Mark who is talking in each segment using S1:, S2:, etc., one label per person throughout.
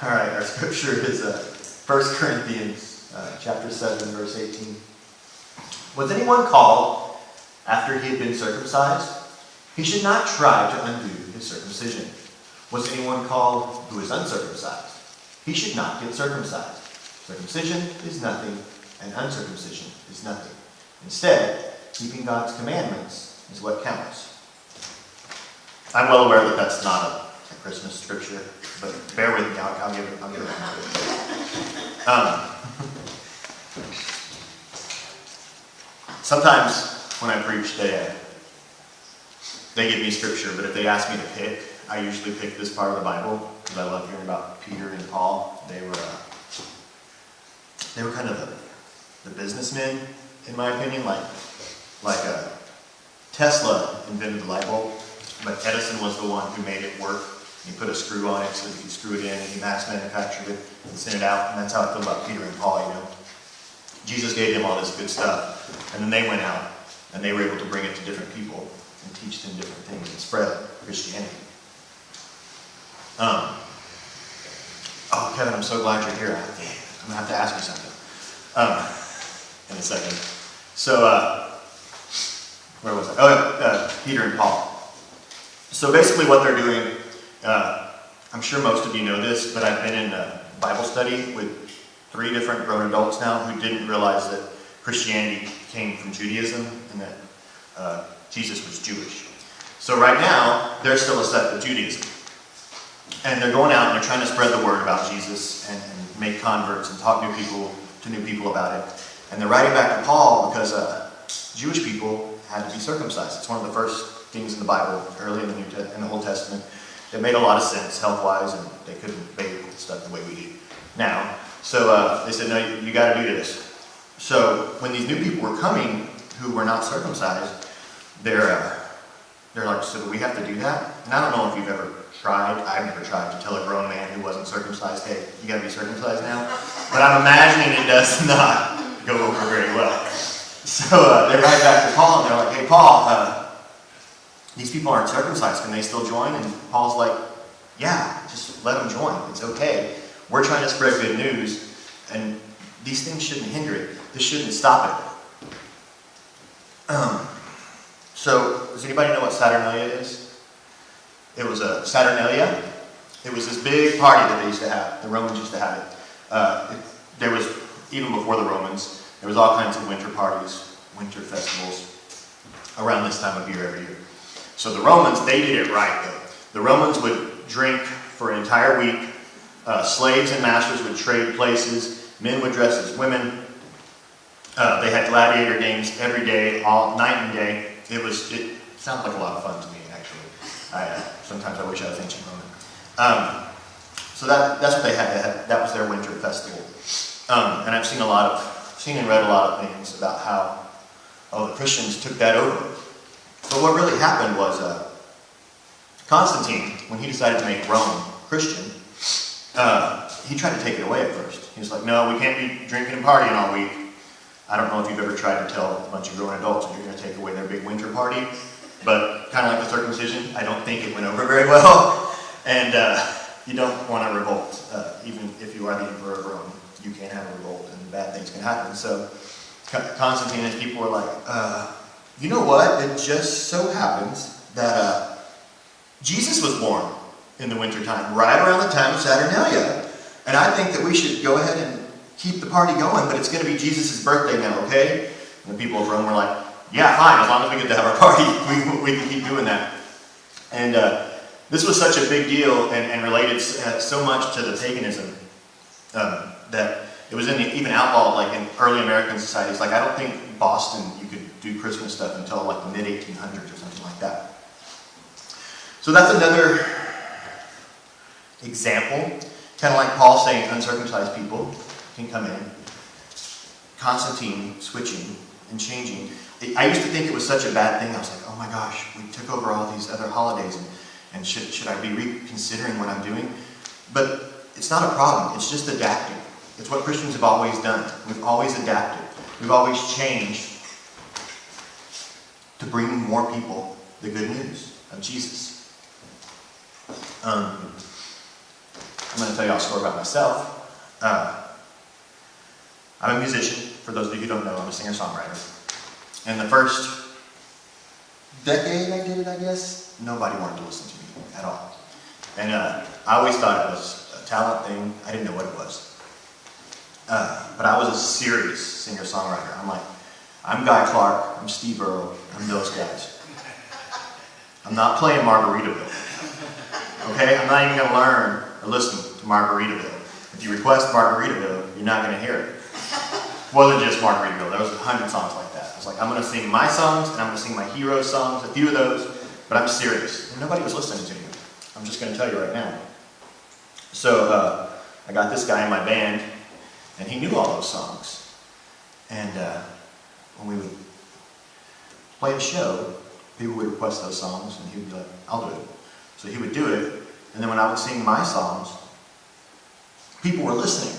S1: All right, our scripture is 1 Corinthians chapter 7, verse 18. Was anyone called after he had been circumcised? He should not try to undo his circumcision. Was anyone called who is uncircumcised? He should not get circumcised. Circumcision is nothing, and uncircumcision is nothing. Instead, keeping God's commandments is what counts. I'm well aware that that's not a Christmas scripture, but bear with me. I'll get around to it. Sometimes when I preach, they give me scripture, but if they ask me to pick, I usually pick this part of the Bible because I love hearing about Peter and Paul. They were kind of the businessmen, in my opinion, like Tesla invented the light bulb, but Edison was the one who made it work. He put a screw on it so that he could screw it in, and he mass manufactured it and sent it out. And that's how I feel about Peter and Paul, Jesus gave them all this good stuff, and then they went out, and they were able to bring it to different people and teach them different things and spread Christianity. Kevin, I'm so glad you're here. I'm going to have to ask you something in a second. So, where was I? Peter and Paul. So basically what they're doing, I'm sure most of you know this, but I've been in a Bible study with 3 different grown adults now who didn't realize that Christianity came from Judaism and that Jesus was Jewish. So right now, they're still a sect of Judaism. And they're going out and they're trying to spread the word about Jesus and make converts and talk to new people about it. And they're writing back to Paul because Jewish people had to be circumcised. It's one of the first things in the Bible, early in the Old Testament. It made a lot of sense health-wise, and they couldn't bathe stuff the way we do now. So they said, no, you got to do this. So when these new people were coming who were not circumcised, they're like, so do we have to do that? And I don't know if you've ever tried. I've never tried to tell a grown man who wasn't circumcised, hey, you got to be circumcised now. But I'm imagining it does not go over very well. So they write back to Paul, and they're like, hey, Paul, these people aren't circumcised. Can they still join? And Paul's like, yeah, just let them join. It's okay. We're trying to spread good news, and these things shouldn't hinder it. This shouldn't stop it. So, does anybody know what Saturnalia is? It was a Saturnalia. It was this big party that they used to have. The Romans used to have it. There was, even before the Romans, there was all kinds of winter parties, winter festivals around this time of year every year. So the Romans, they did it right, though. The Romans would drink for an entire week. Slaves and masters would trade places. Men would dress as women. They had gladiator games every day, all night and day. It sounds like a lot of fun to me, actually. Sometimes I wish I was ancient Roman. So that's what they had. That was their winter festival. And I've seen and read a lot of things about how the Christians took that over. But what really happened was Constantine, when he decided to make Rome Christian, he tried to take it away at first. He was like, no, we can't be drinking and partying all week. I don't know if you've ever tried to tell a bunch of grown adults that you're going to take away their big winter party, but kind of like the circumcision, I don't think it went over very well. And you don't want to revolt. Even if you are the emperor of Rome, you can have a revolt and bad things can happen. So Constantine and his people were like, you know what? It just so happens that Jesus was born in the wintertime, right around the time of Saturnalia. And I think that we should go ahead and keep the party going, but it's going to be Jesus' birthday now, okay? And the people of Rome were like, yeah, fine, as long as we get to have our party, we can keep doing that. And this was such a big deal and related so much to the paganism that it was even outlawed like in early American societies. Like I don't think Boston, you could do Christmas stuff until like the mid-1800s or something like that. So that's another example, kind of like Paul saying uncircumcised people can come in. Constantine switching and changing. I used to think it was such a bad thing. I was like, oh my gosh, we took over all these other holidays and should I be reconsidering what I'm doing? But it's not a problem. It's just adapting. It's what Christians have always done. We've always adapted. We've always changed to bring more people the good news of Jesus. going to tell you a story about myself. I'm a musician. For those of you who don't know, I'm a singer-songwriter. And the first decade I did it, I guess, nobody wanted to listen to me at all. And I always thought it was a talent thing. I didn't know what it was. But I was a serious singer-songwriter. I'm Guy Clark, I'm Steve Earle, I'm those guys. I'm not playing Margaritaville. Okay? I'm not even going to learn or listen to Margaritaville. If you request Margaritaville, you're not going to hear it. It wasn't just Margaritaville. There was 100 songs like that. I was like, I'm going to sing my songs, and I'm going to sing my hero songs, a few of those, but I'm serious. And nobody was listening to me. I'm just going to tell you right now. So I got this guy in my band, and he knew all those songs. And when we would play a show, people would request those songs, and he would be like, I'll do it. So he would do it, and then when I would sing my songs, people were listening.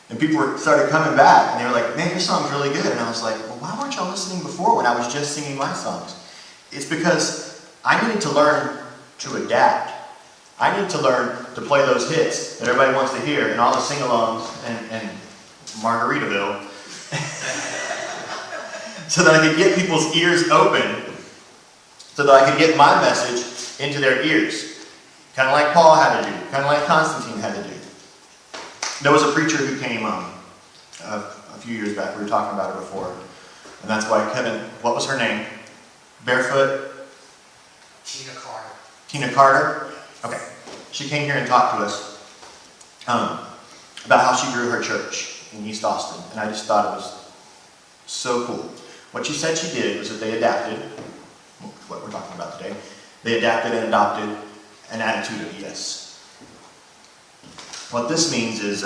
S1: And people started coming back, and they were like, man, your song's really good. And I was like, well, why weren't y'all listening before when I was just singing my songs? It's because I needed to learn to adapt. I need to learn to play those hits that everybody wants to hear, and all the sing-alongs and Margaritaville, so that I could get people's ears open, so that I could get my message into their ears. Kind of like Paul had to do, kind of like Constantine had to do. There was a preacher who came a few years back. We were talking about her before. And that's why Kevin, what was her name? Barefoot?
S2: Tina Carter.
S1: Tina Carter? Okay. She came here and talked to us about how she grew her church in East Austin. And I just thought it was so cool. What she said she did was that they adapted, what we're talking about today, they adapted and adopted an attitude of yes. What this means is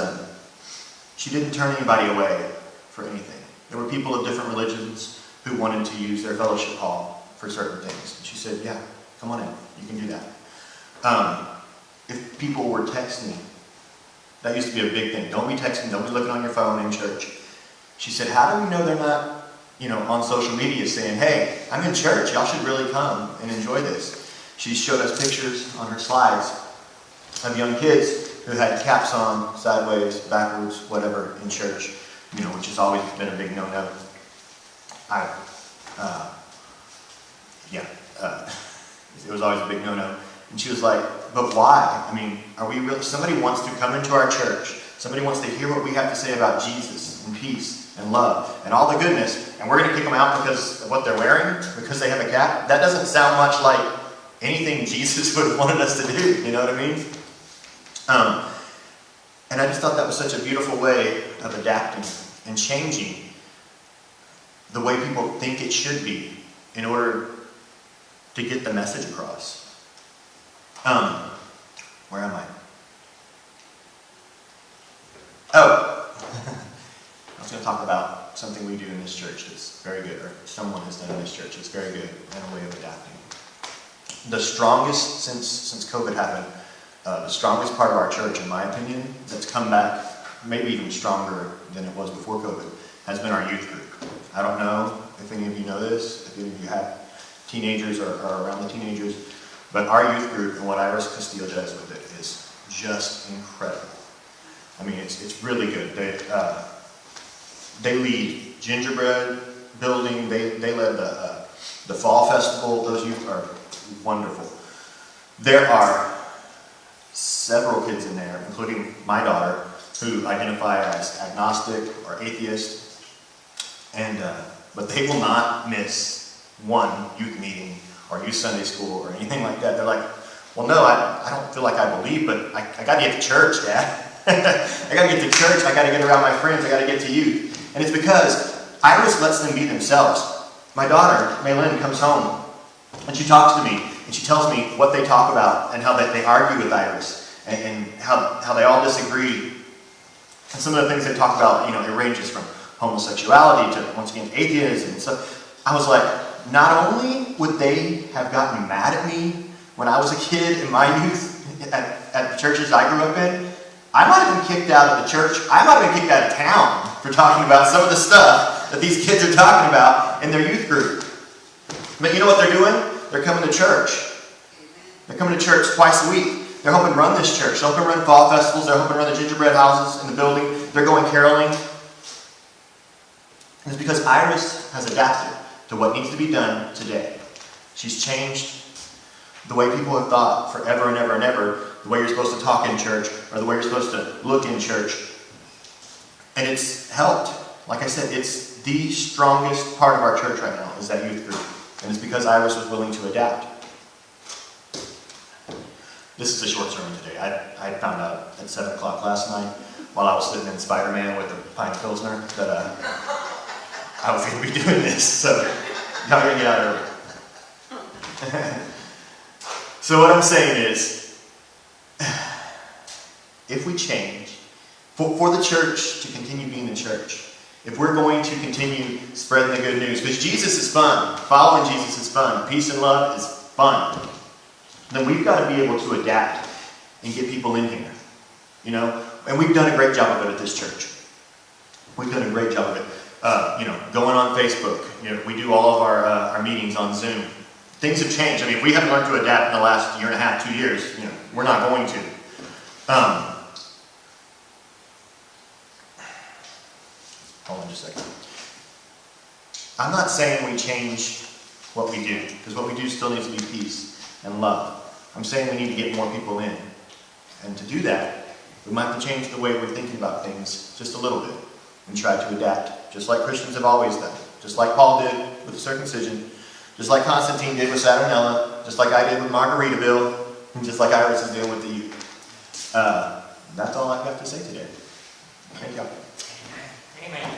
S1: she didn't turn anybody away for anything. There were people of different religions who wanted to use their fellowship hall for certain things. And she said, yeah, come on in, you can do that. If people were texting, that used to be a big thing. Don't be texting, don't be looking on your phone in church. She said, how do we know they're not, on social media saying, hey, I'm in church, y'all should really come and enjoy this. She showed us pictures on her slides of young kids who had caps on, sideways, backwards, whatever, in church, which has always been a big no-no. It was always a big no-no. And she was like, but why? I mean, are we really, somebody wants to come into our church, somebody wants to hear what we have to say about Jesus and peace and love and all the goodness, and we're going to kick them out because of what they're wearing, because they have a cap? That doesn't sound much like anything Jesus would have wanted us to do, you know what I mean? And I just thought that was such a beautiful way of adapting and changing the way people think it should be in order to get the message across. Where am I? Oh, I was going to talk about something we do in this church that's very good, or someone has done in this church that's very good and a way of adapting. The strongest, since COVID happened, the strongest part of our church, in my opinion, that's come back maybe even stronger than it was before COVID, has been our youth group. I don't know if any of you know this, if any of you have teenagers or are around the teenagers, but our youth group and what Iris Castillo does with it is just incredible. I mean, it's really good. They lead gingerbread building. They led the fall festival. Those youth are wonderful. There are several kids in there, including my daughter, who identify as agnostic or atheist, and but they will not miss one youth meeting or youth Sunday school or anything like that. They're like, well, no, I don't feel like I believe, but I got to get to church, Dad. I got to get to church. I got to get around my friends. I got to get to youth. And it's because Iris lets them be themselves. My daughter, Maylin, comes home and she talks to me and she tells me what they talk about and how they argue with Iris and how they all disagree. And some of the things they talk about, it ranges from homosexuality to, once again, atheism. So I was like, not only would they have gotten mad at me when I was a kid in my youth at the churches I grew up in, I might have been kicked out of the church. I might have been kicked out of town for talking about some of the stuff that these kids are talking about in their youth group. But you know what they're doing? They're coming to church. They're coming to church twice a week. They're helping run this church. They're helping run fall festivals. They're helping run the gingerbread houses in the building. They're going caroling. And it's because Iris has adapted to what needs to be done today. She's changed the way people have thought forever and ever and ever, the way you're supposed to talk in church, or the way you're supposed to look in church. And it's helped. Like I said, it's the strongest part of our church right now is that youth group. And it's because Iris was willing to adapt. This is a short sermon today. I found out at 7 o'clock last night while I was sitting in Spider-Man with a pint Pilsner that I was going to be doing this. So y'all going to get out early. So what I'm saying is, if we change, for the church to continue being the church, if we're going to continue spreading the good news, because Jesus is fun, following Jesus is fun, peace and love is fun, then we've got to be able to adapt and get people in here, you know? And we've done a great job of it at this church. We've done a great job of it. Going on Facebook, we do all of our meetings on Zoom. Things have changed. I mean, if we haven't learned to adapt in the last year and a half, 2 years, we're not going to. Hold on just a second. I'm not saying we change what we do, because what we do still needs to be peace and love. I'm saying we need to get more people in. And to do that, we might have to change the way we're thinking about things just a little bit and try to adapt, just like Christians have always done, just like Paul did with the circumcision, just like Constantine did with Saturnella, just like I did with Margaritaville, and just like Iris is doing with the youth. That's all I've got to say today. Thank you.
S2: Amen.